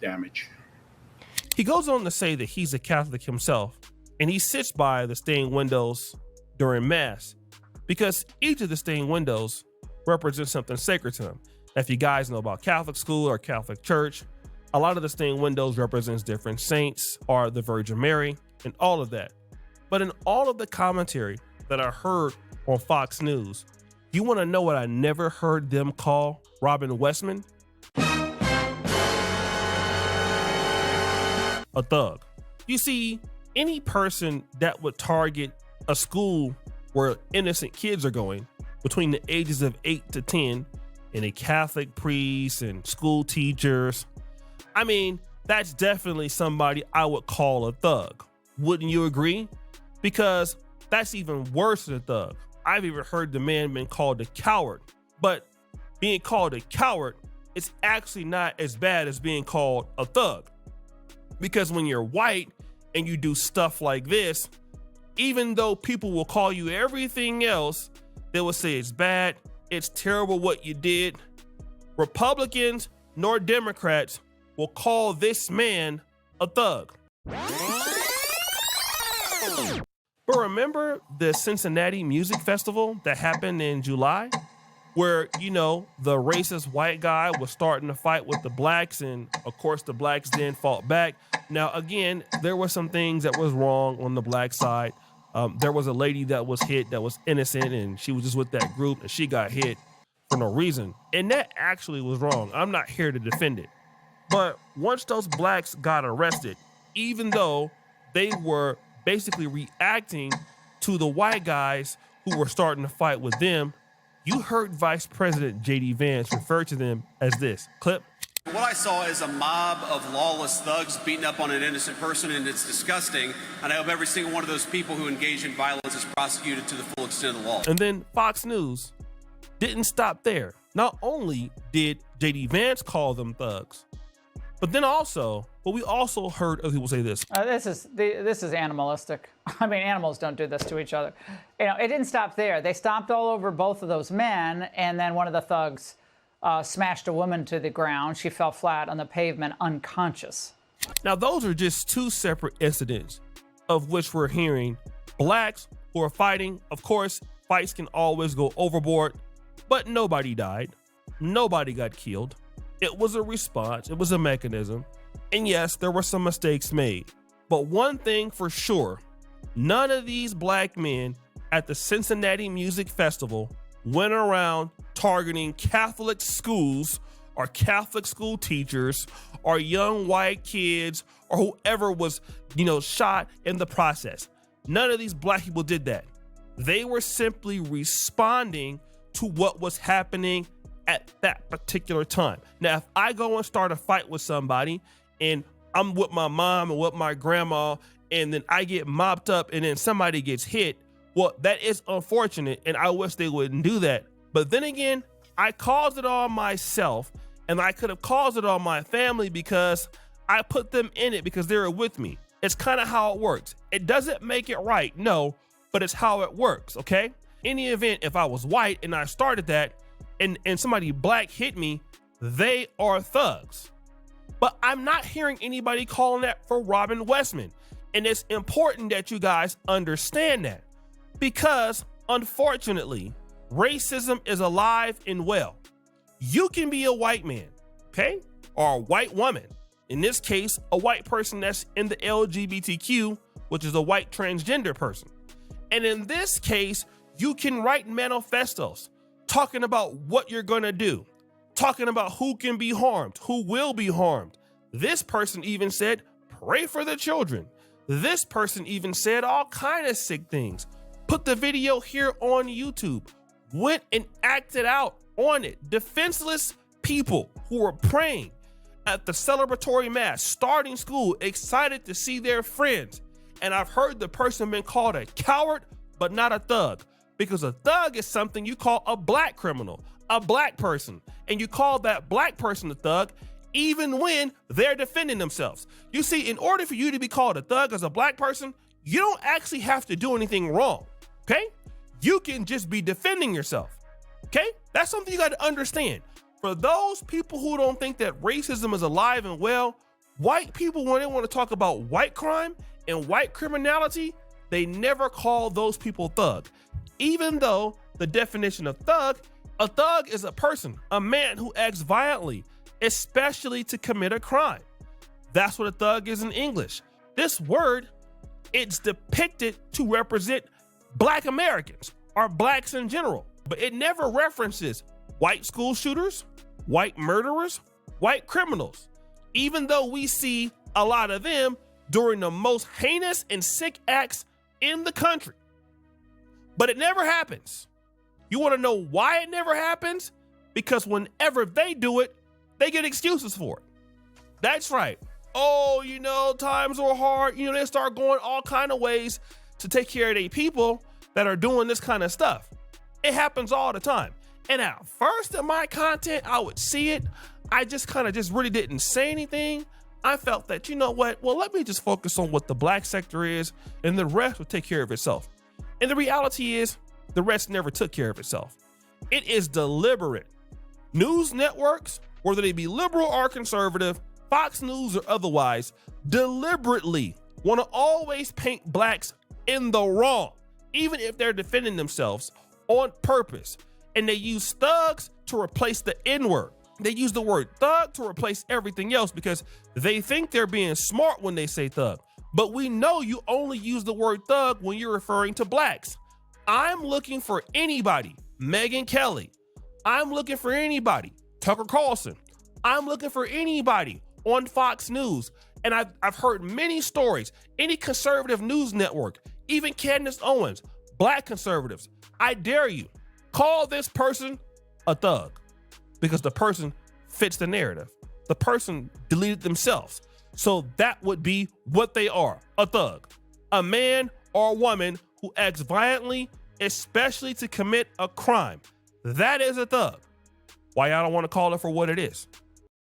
damage. He goes on to say that he's a Catholic himself, and he sits by the stained windows during Mass because each of the stained windows represents something sacred to him. If you guys know about Catholic school or Catholic church, a lot of the stained windows represents different saints or the Virgin Mary and all of that. But in all of the commentary that I heard on Fox News, you want to know what I never heard them call Robin Westman? A thug. You see, any person that would target a school where innocent kids are going between the ages of 8 to 10 and a Catholic priest and school teachers, I mean, that's definitely somebody I would call a thug. Wouldn't you agree? Because that's even worse than a thug. I've even heard the man been called a coward, but being called a coward is actually not as bad as being called a thug. Because when you're white and you do stuff like this, even though people will call you everything else, they will say it's bad, it's terrible what you did. Republicans nor Democrats will call this man a thug. But remember the Cincinnati Music Festival that happened in July? Where, you know, the racist white guy was starting to fight with the blacks, and of course the blacks then fought back. Now, again, there were some things that was wrong on the black side. There was a lady that was hit that was innocent, and she was just with that group, and she got hit for no reason. And that actually was wrong. I'm not here to defend it. But once those blacks got arrested, even though they were basically reacting to the white guys who were starting to fight with them, you heard Vice President J.D. Vance refer to them as this. Clip. What I saw is a mob of lawless thugs beating up on an innocent person, and it's disgusting. And I hope every single one of those people who engage in violence is prosecuted to the full extent of the law. And then Fox News didn't stop there. Not only did J.D. Vance call them thugs, but then we also heard other people say this. This is animalistic. I mean, animals don't do this to each other. You know, it didn't stop there. They stomped all over both of those men, and then one of the thugs smashed a woman to the ground. She fell flat on the pavement, unconscious. Now, those are just two separate incidents of which we're hearing blacks who are fighting. Of course, fights can always go overboard, but nobody died. Nobody got killed. It was a response. It was a mechanism. And yes, there were some mistakes made. But one thing for sure, none of these black men at the Cincinnati Music Festival went around targeting Catholic schools or Catholic school teachers or young white kids or whoever was, shot in the process. None of these black people did that. They were simply responding to what was happening at that particular time. Now, if I go and start a fight with somebody and I'm with my mom and with my grandma, and then I get mopped up and then somebody gets hit, well, that is unfortunate, and I wish they wouldn't do that. But then again, I caused it on myself, and I could have caused it on my family because I put them in it because they were with me. It's kind of how it works. It doesn't make it right, no, but it's how it works, okay? In the event, if I was white and I started that and somebody black hit me, they are thugs. But I'm not hearing anybody calling that for Robin Westman. And it's important that you guys understand that, because unfortunately, racism is alive and well. You can be a white man, okay? Or a white woman. In this case, a white person that's in the LGBTQ, which is a white transgender person. And in this case, you can write manifestos talking about what you're gonna do, talking about who can be harmed, who will be harmed. This person even said, pray for the children. This person even said all kind of sick things. Put the video here on YouTube. Went and acted out on it. Defenseless people who were praying at the celebratory mass, starting school, excited to see their friends. And I've heard the person been called a coward, but not a thug. Because a thug is something you call a black criminal, a black person. And you call that black person a thug even when they're defending themselves. You see, in order for you to be called a thug as a black person, you don't actually have to do anything wrong, okay? You can just be defending yourself, okay? That's something you got to understand. For those people who don't think that racism is alive and well, White people, when they want to talk about white crime and white criminality, they never call those people thug. Even though the definition of thug, a thug is a person, a man who acts violently, especially to commit a crime. That's what a thug is in English. This word, it's depicted to represent Black Americans or blacks in general, but it never references white school shooters, white murderers, white criminals, even though we see a lot of them during the most heinous and sick acts in the country. But it never happens. You want to know why it never happens? Because whenever they do it, they get excuses for it. That's right. Oh, times are hard. They start going all kind of ways to take care of their people that are doing this kind of stuff. It happens all the time. And at first in my content, I would see it. I just really didn't say anything. I felt that, well, let me just focus on what the black sector is and the rest will take care of itself. And the reality is the rest never took care of itself. It is deliberate. News networks, whether they be liberal or conservative, Fox News or otherwise, deliberately want to always paint blacks in the wrong, even if they're defending themselves on purpose. And they use thugs to replace the N-word. They use the word thug to replace everything else because they think they're being smart when they say thug. But we know you only use the word thug when you're referring to blacks. I'm looking for anybody, Megyn Kelly. I'm looking for anybody, Tucker Carlson. I'm looking for anybody on Fox News. And I've heard many stories, any conservative news network, even Candace Owens, black conservatives. I dare you, call this person a thug because the person fits the narrative. The person deleted themselves. So that would be what they are, a thug, a man or a woman who acts violently, especially to commit a crime. That is a thug. Why y'all don't want to call it for what it is?